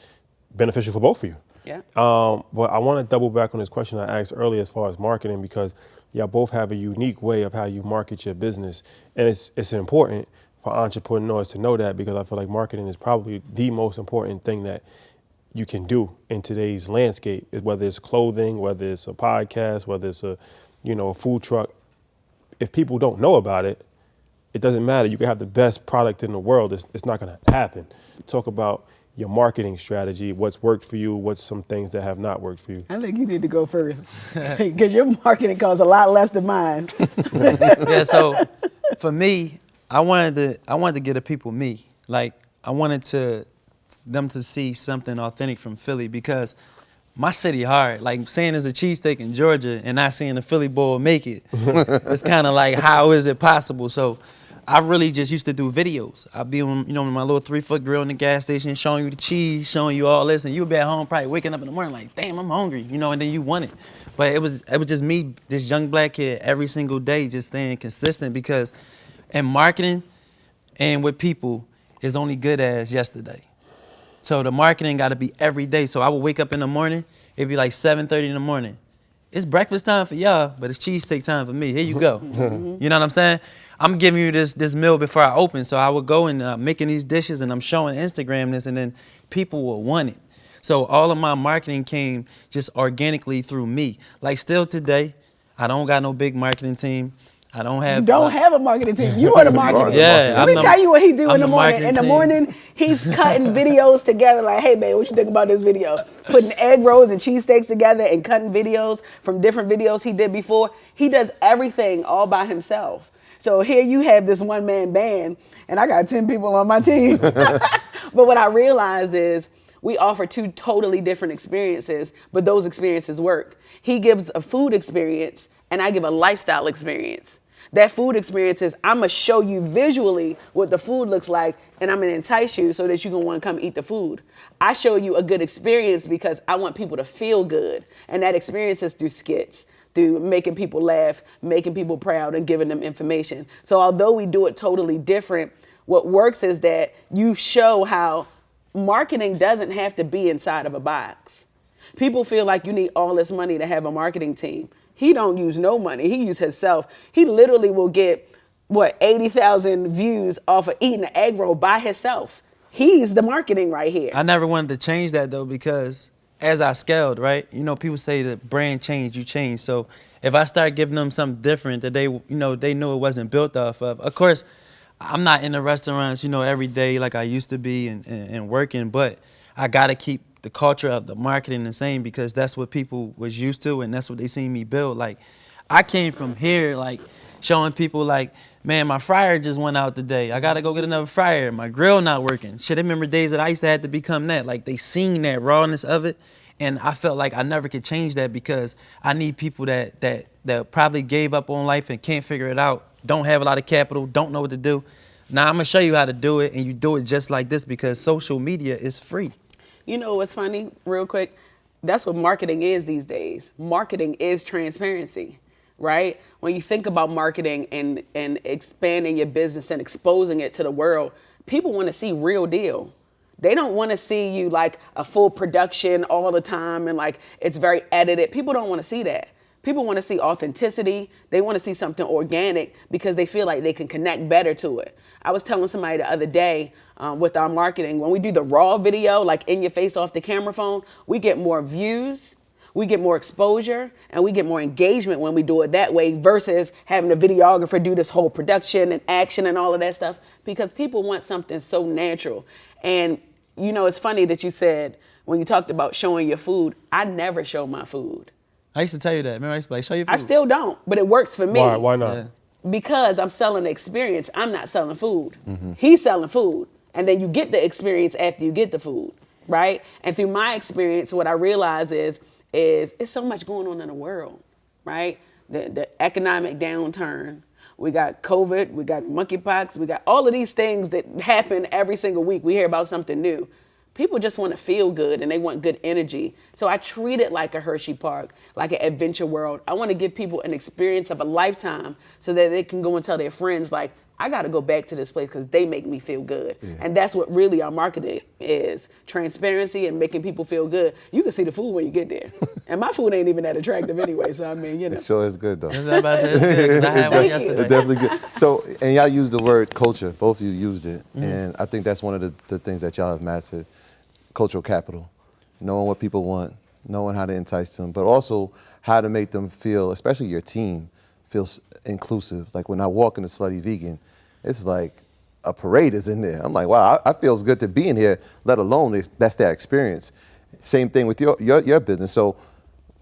beneficial for both of you. Yeah. But I want to double back on this question I asked earlier as far as marketing, because y'all both have a unique way of how you market your business. And it's important for entrepreneurs to know that, because I feel like marketing is probably the most important thing that you can do in today's landscape, whether it's clothing, whether it's a podcast, whether it's a food truck. If people don't know about it, it doesn't matter. You can have the best product in the world. It's not going to happen. Talk about your marketing strategy, what's worked for you, what's some things that have not worked for you. I think you need to go first because your marketing costs a lot less than mine. Yeah, so for me, I wanted to get the people me. Like, I wanted them to see something authentic from Philly, because my city hard. Like, saying there's a cheesesteak in Georgia and not seeing a Philly boy make it. It's kind of like, how is it possible? So I really just used to do videos. I'd be on, my little 3-foot grill in the gas station, showing you the cheese, showing you all this, and you'll be at home probably waking up in the morning like, damn, I'm hungry, and then you want it. But it was just me, this young black kid, every single day, just staying consistent, because in marketing and with people is only good as yesterday. So the marketing got to be every day. So I would wake up in the morning, it'd be like 7:30 in the morning. It's breakfast time for y'all, but it's cheesesteak time for me. Here you go. You know what I'm saying? I'm giving you this meal before I open. So I would go and making these dishes, and I'm showing Instagram this, and then people will want it. So all of my marketing came just organically through me. Like, still today, I don't got no big marketing team. I don't have. You don't have a marketing team. You are the marketing. Yeah. Let me tell you what he do in the morning. In the morning, he's cutting videos together. Like, hey, babe, what you think about this video? Putting egg rolls and cheesesteaks together and cutting videos from different videos he did before. He does everything all by himself. So here you have this one-man band, and I got 10 people on my team. But what I realized is we offer two totally different experiences, but those experiences work. He gives a food experience and I give a lifestyle experience. That food experience is I'm gonna show you visually what the food looks like and I'm gonna entice you so that you can wanna come eat the food. I show you a good experience because I want people to feel good. And that experience is through skits, through making people laugh, making people proud and giving them information. So although we do it totally different, what works is that you show how marketing doesn't have to be inside of a box. People feel like you need all this money to have a marketing team. He don't use no money. He use himself. He literally will get, 80,000 views off of eating an egg roll by himself. He's the marketing right here. I never wanted to change that though, because as I scaled, right, people say that brand change, you change. So if I start giving them something different that they knew it wasn't built off of course, I'm not in the restaurants, every day like I used to be and working, but I gotta keep the culture of the marketing the same because that's what people was used to and that's what they seen me build. Like, I came from here, like, showing people like, man, my fryer just went out today. I gotta go get another fryer. My grill not working. Shit, I remember days that I used to have to become that. Like, they seen that rawness of it, and I felt like I never could change that because I need people that probably gave up on life and can't figure it out, don't have a lot of capital, don't know what to do. Now I'm gonna show you how to do it, and you do it just like this because social media is free. You know what's funny, real quick? That's what marketing is these days. Marketing is transparency, right? When you think about marketing and expanding your business and exposing it to the world, people want to see real deal. They don't want to see you like a full production all the time and like it's very edited. People don't want to see that. People want to see authenticity. They want to see something organic because they feel like they can connect better to it. I was telling somebody the other day with our marketing, when we do the raw video, like in your face off the camera phone, we get more views, we get more exposure, and we get more engagement when we do it that way versus having a videographer do this whole production and action and all of that stuff because people want something so natural. And it's funny that you said when you talked about showing your food, I never show my food. I used to tell you that. Remember, I used to be like, show your food. I still don't, but it works for me. Why not? Yeah. Because I'm selling the experience. I'm not selling food. Mm-hmm. He's selling food. And then you get the experience after you get the food, right? And through my experience, what I realize is it's so much going on in the world, right? The economic downturn. We got COVID, we got monkeypox, we got all of these things that happen every single week. We hear about something new. People just want to feel good and they want good energy. So I treat it like a Hershey Park, like an adventure world. I want to give people an experience of a lifetime so that they can go and tell their friends, like, I got to go back to this place because they make me feel good. Yeah. And that's what really our marketing is, transparency and making people feel good. You can see the food when you get there. And my food ain't even that attractive anyway, so I mean, It sure is good, though. That's what I'm about to say. It's good, 'cause I had one yesterday. It's definitely good. So, and y'all used the word culture. Both of you used it. Mm-hmm. And I think that's one of the things that y'all have mastered. Cultural capital, knowing what people want, knowing how to entice them, but also how to make them feel, especially your team, feel inclusive. Like when I walk into Slutty Vegan, it's like a parade is in there. I'm like, wow, I feels good to be in here, let alone that's that experience. Same thing with your business. So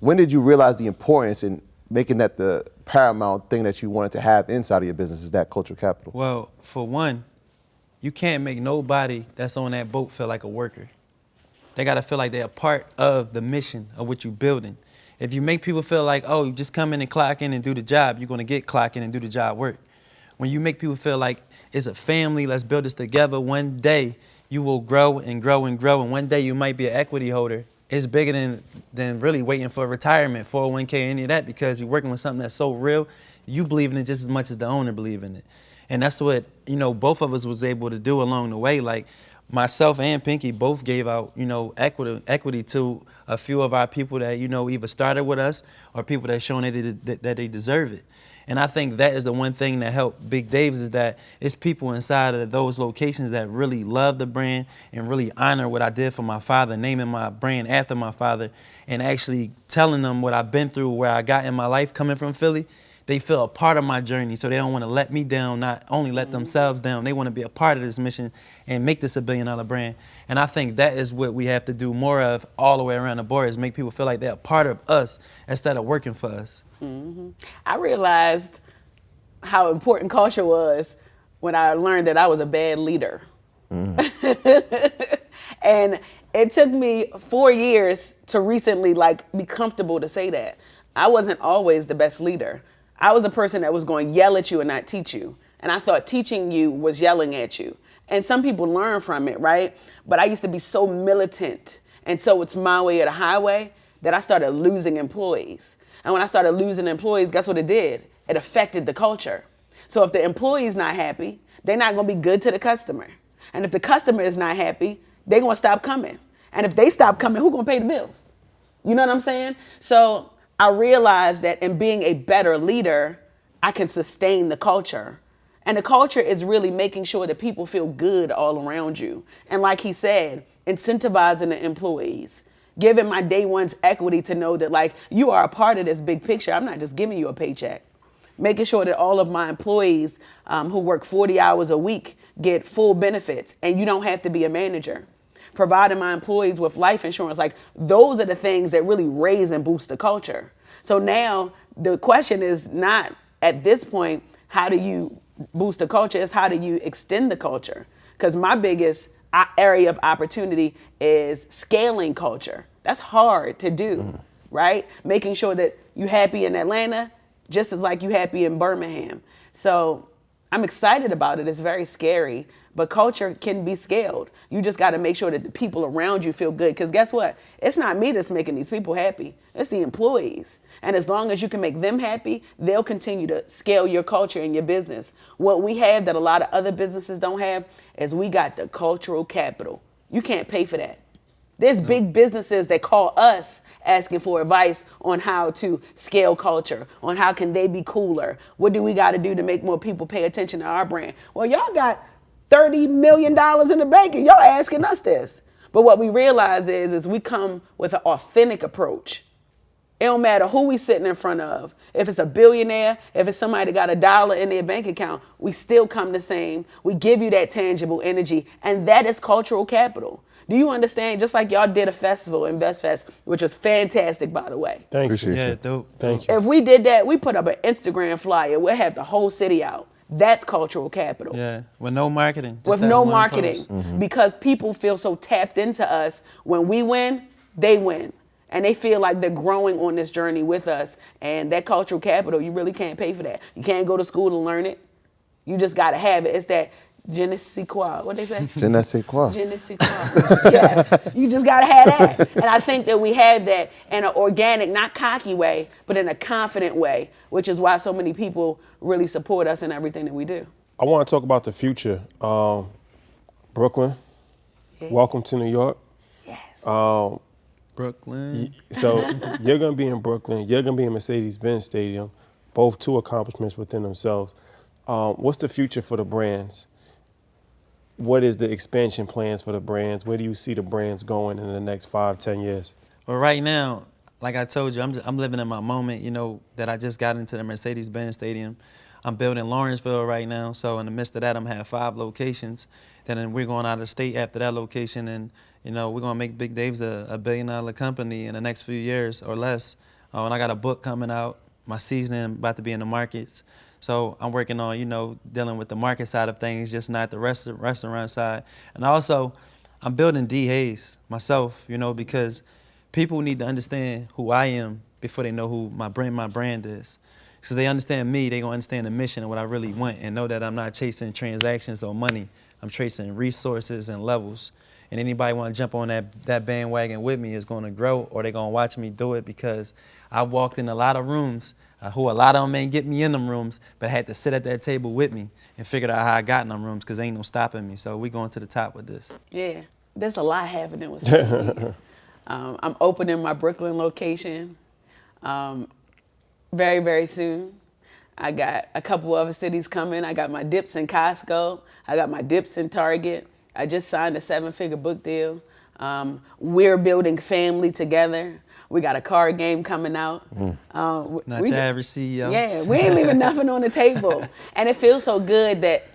when did you realize the importance in making that the paramount thing that you wanted to have inside of your business is that cultural capital? Well, for one, you can't make nobody that's on that boat feel like a worker. They gotta feel like they're a part of the mission of what you're building. If you make people feel like, oh, you just come in and clock in and do the job, you're gonna get clock in and do the job work. When you make people feel like it's a family, let's build this together, one day you will grow and grow and grow, and one day you might be an equity holder. It's bigger than really waiting for retirement, 401k, any of that, because you're working with something that's so real, you believe in it just as much as the owner believe in it. And that's what, both of us was able to do along the way. Like, myself and Pinky both gave out, equity to a few of our people that, either started with us or people that shown that they deserve it. And I think that is the one thing that helped Big Dave's is that it's people inside of those locations that really love the brand and really honor what I did for my father, naming my brand after my father, and actually telling them what I've been through, where I got in my life coming from Philly. They feel a part of my journey, so they don't want to let me down, not only let themselves down, they want to be a part of this mission and make this $1 billion brand. And I think that is what we have to do more of all the way around the board, is make people feel like they're a part of us instead of working for us. Mm-hmm. I realized how important culture was when I learned that I was a bad leader. Mm. And it took me 4 years to recently like be comfortable to say that. I wasn't always the best leader. I was the person that was going to yell at you and not teach you. And I thought teaching you was yelling at you. And some people learn from it, right? But I used to be so militant. And so it's my way or the highway that I started losing employees. And when I started losing employees, guess what it did? It affected the culture. So if the employee's not happy, they're not going to be good to the customer. And if the customer is not happy, they're going to stop coming. And if they stop coming, who's going to pay the bills? You know what I'm saying? So I realized that in being a better leader, I can sustain the culture. And the culture is really making sure that people feel good all around you. And like he said, incentivizing the employees, giving my day ones equity to know that like you are a part of this big picture. I'm not just giving you a paycheck. Making sure that all of my employees who work 40 hours a week get full benefits and you don't have to be a manager. Providing my employees with life insurance, like those are the things that really raise and boost the culture. So now the question is not at this point, how do you boost the culture? It's how do you extend the culture? Because my biggest area of opportunity is scaling culture. That's hard to do, right? Making sure that you're happy in Atlanta, just as like you happy in Birmingham. So I'm excited about it. It's very scary, but culture can be scaled. You just got to make sure that the people around you feel good. Because guess what? It's not me that's making these people happy. It's the employees. And as long as you can make them happy, they'll continue to scale your culture and your business. What we have that a lot of other businesses don't have is we got the cultural capital. You can't pay for that. There's big businesses that call us asking for advice on how to scale culture, on how can they be cooler. What do we got to do to make more people pay attention to our brand? Well, y'all got $30 million in the bank and y'all asking us this. But what we realize is we come with an authentic approach. It don't matter who we sitting in front of. If it's a billionaire, if it's somebody that got $1 in their bank account, we still come the same. We give you that tangible energy, and that is cultural capital. Do you understand? Just like y'all did a festival, Invest Fest, which was fantastic, by the way. Thank you. Appreciate Yeah, you. dope. Thank you. If we did that, we put up an Instagram flyer. We'll have the whole city out. That's cultural capital. Yeah, with no marketing. Just With that no one marketing. post. Because people feel so tapped into us. When we win, they win. And they feel like they're growing on this journey with us. And that cultural capital, you really can't pay for that. You can't go to school to learn it. You just got to have it. It's that je ne sais quoi. What they say? Je ne sais quoi. Je ne sais quoi. Yes. You just got to have that. And I think that we have that in an organic, not cocky way, but in a confident way, which is why so many people really support us in everything that we do. I want to talk about the future. Brooklyn, Yeah. welcome to New York. Yes. Brooklyn. So you're going to be in Brooklyn. You're going to be in Mercedes-Benz Stadium, both two accomplishments within themselves. What's the future for the brands? What is the expansion plans for the brands? Where do you see the brands going in the next 5-10 years? Well, right now, like I told you, I'm living in my moment, you know, that I just got into the Mercedes-Benz Stadium. I'm building Lawrenceville right now, so in the midst of that, I'm having 5 locations. Then we're going out of state after that location, and you know, we're gonna make Big Dave's a $1 billion company in the next few years or less. And I got a book coming out. My seasoning about to be in the markets. So I'm working on, you know, dealing with the market side of things, just not the restaurant side. And also, I'm building D. Hayes myself, you know, because people need to understand who I am before they know who my brand is. Because they understand me, they gonna understand the mission and what I really want, and know that I'm not chasing transactions or money. I'm chasing resources and levels. And anybody want to jump on that bandwagon with me is going to grow, or they're going to watch me do it, because I walked in a lot of rooms who a lot of them ain't get me in them rooms, but had to sit at that table with me and figured out how I got in them rooms, because ain't no stopping me. So we going to the top with this. Yeah, there's a lot happening with CBD. I'm opening my Brooklyn location very, very soon. I got a couple other cities coming. I got my dips in Costco. I got my dips in Target. I just signed a 7-figure book deal. We're building family together. We got a card game coming out. Not your average CEO. Yeah, we ain't leaving nothing on the table. And it feels so good that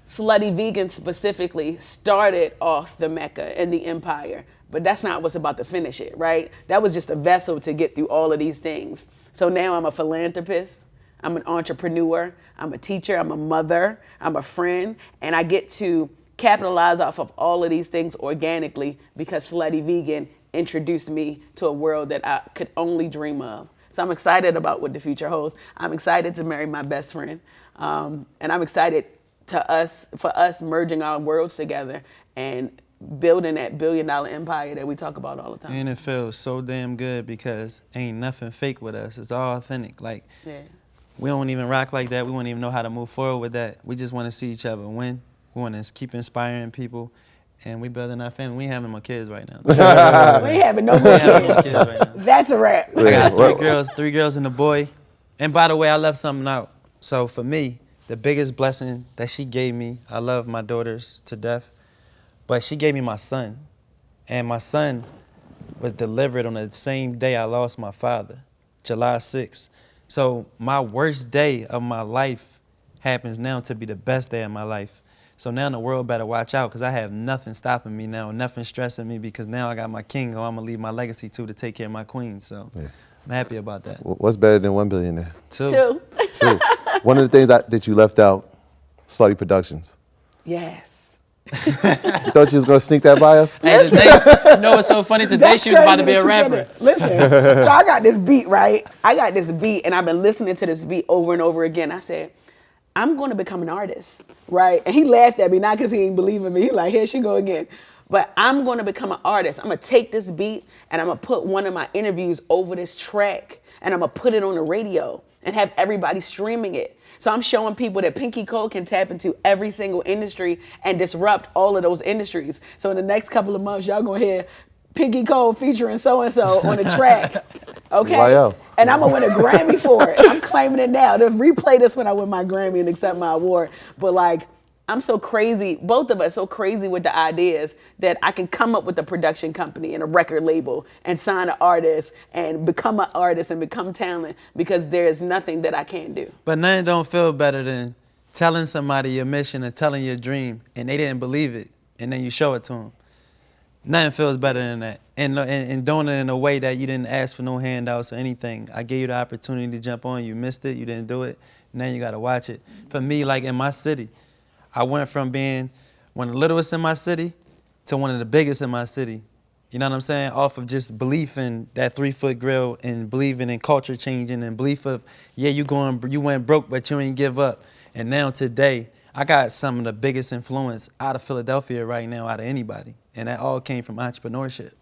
Slutty Vegan specifically started off the Mecca and the empire. But that's not what's about to finish it, right? That was just a vessel to get through all of these things. So now I'm a philanthropist. I'm an entrepreneur. I'm a teacher. I'm a mother. I'm a friend. And I get to capitalize off of all of these things organically because Slutty Vegan introduced me to a world that I could only dream of. So I'm excited about what the future holds. I'm excited to marry my best friend. And I'm excited for us merging our worlds together and building that $1 billion empire that we talk about all the time. And it feels so damn good because ain't nothing fake with us. It's all authentic. Like, we don't even rock like that. We won't even know how to move forward with that. We just want to see each other win. We want to keep inspiring people. And we building our family. We ain't having more kids right now. We ain't having no more kids. Right now. That's a wrap. I got three girls and a boy. And by the way, I left something out. So for me, the biggest blessing that she gave me, I love my daughters to death, but she gave me my son. And my son was delivered on the same day I lost my father, July 6th. So my worst day of my life happens now to be the best day of my life. So now the world better watch out because I have nothing stopping me now, nothing stressing me because now I got my king who I'm going to leave my legacy to take care of my queen. So I'm happy about that. What's better than $1 billion there? Two. One of the things that you left out, Slutty Productions. Yes. You thought you was going to sneak that by us? Hey, you know what's so funny? Today she was about to be a rapper. Listen, so I got this beat, right? I got this beat and I've been listening to this beat over and over again. I said, I'm going to become an artist, right? And he laughed at me, not because he ain't believe in me. He like, here she go again. But I'm going to become an artist. I'm going to take this beat and I'm going to put one of my interviews over this track and I'm going to put it on the radio and have everybody streaming it. So I'm showing people that Pinky Cole can tap into every single industry and disrupt all of those industries. So in the next couple of months, y'all going to hear Pinky Cole featuring so-and-so on the track. Okay? Wow. And I'm going to win a Grammy for it. I'm claiming it now. To replay this when I win my Grammy and accept my award. But like, I'm so crazy, both of us so crazy with the ideas that I can come up with a production company and a record label and sign an artist and become an artist and become talent because there's nothing that I can't do. But nothing don't feel better than telling somebody your mission and telling your dream and they didn't believe it and then you show it to them. Nothing feels better than that. And doing it in a way that you didn't ask for no handouts or anything. I gave you the opportunity to jump on, you missed it, you didn't do it, now you gotta watch it. For me, like in my city, I went from being one of the littlest in my city to one of the biggest in my city. You know what I'm saying? Off of just belief in that 3-foot grill and believing in culture changing and belief of, yeah, you went broke, but you ain't give up. And now today, I got some of the biggest influence out of Philadelphia right now, out of anybody. And that all came from entrepreneurship.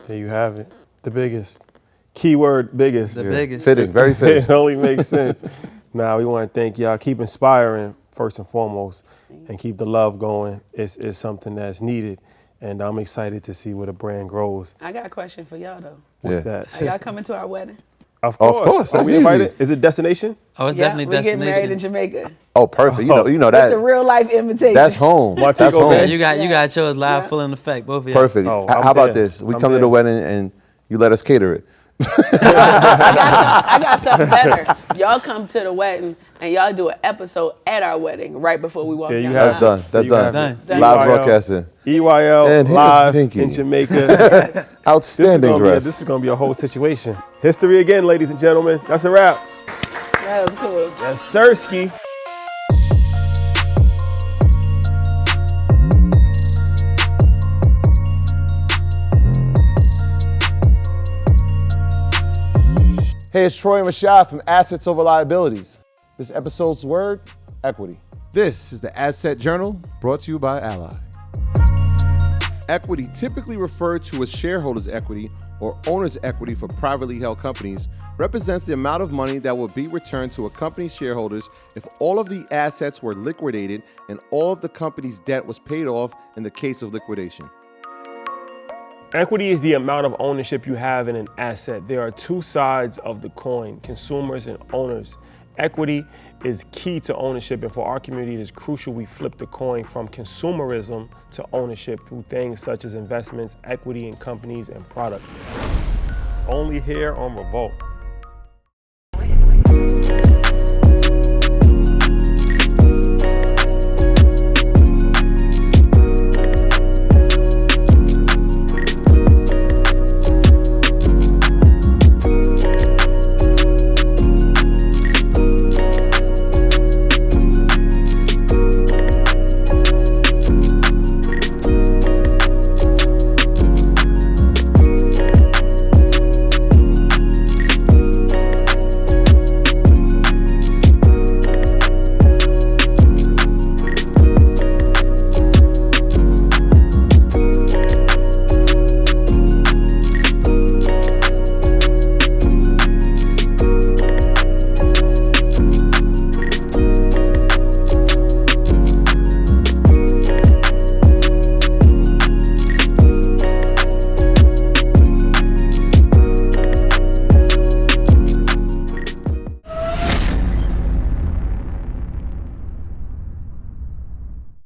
There you have it. The biggest. Keyword biggest. The biggest. Fitting, very fitting. It only makes sense. Now, we want to thank y'all. Keep inspiring, first and foremost, and keep the love going. It's something that's needed. And I'm excited to see where the brand grows. I got a question for y'all, though. What's that? Are y'all coming to our wedding? Of course. Are That's we invited? Is it destination? Oh, it's definitely we getting destination. married in Jamaica. Oh, perfect. You know That's that. the real life invitation. That's home. Montego That's home. Bay. You got yours live, full in effect, both of y'all. Perfect. Oh, How I'm about there. this? We I'm come to there. the wedding and you let us cater it. I got something better. Y'all come to the wedding and y'all do an episode at our wedding right before we walk Yeah, you down. have That's done. That's You have done. it. Done. Live EYL. broadcasting. EYL And here's live Pinky. in Jamaica. Outstanding dress. This is going to be a whole situation. History again, ladies and gentlemen. That's a wrap. That was cool. Yes, Sirski. Hey, it's Troy and Rashad from Assets Over Liabilities. This episode's word, equity. This is the Asset Journal, brought to you by Ally. Equity, typically referred to as shareholders' equity or owner's equity for privately held companies, represents the amount of money that will be returned to a company's shareholders if all of the assets were liquidated and all of the company's debt was paid off in the case of liquidation. Equity is the amount of ownership you have in an asset. There are two sides of the coin, consumers and owners. Equity is key to ownership, and for our community, it is crucial we flip the coin from consumerism to ownership through things such as investments, equity in companies, and products. Only here on Revolt.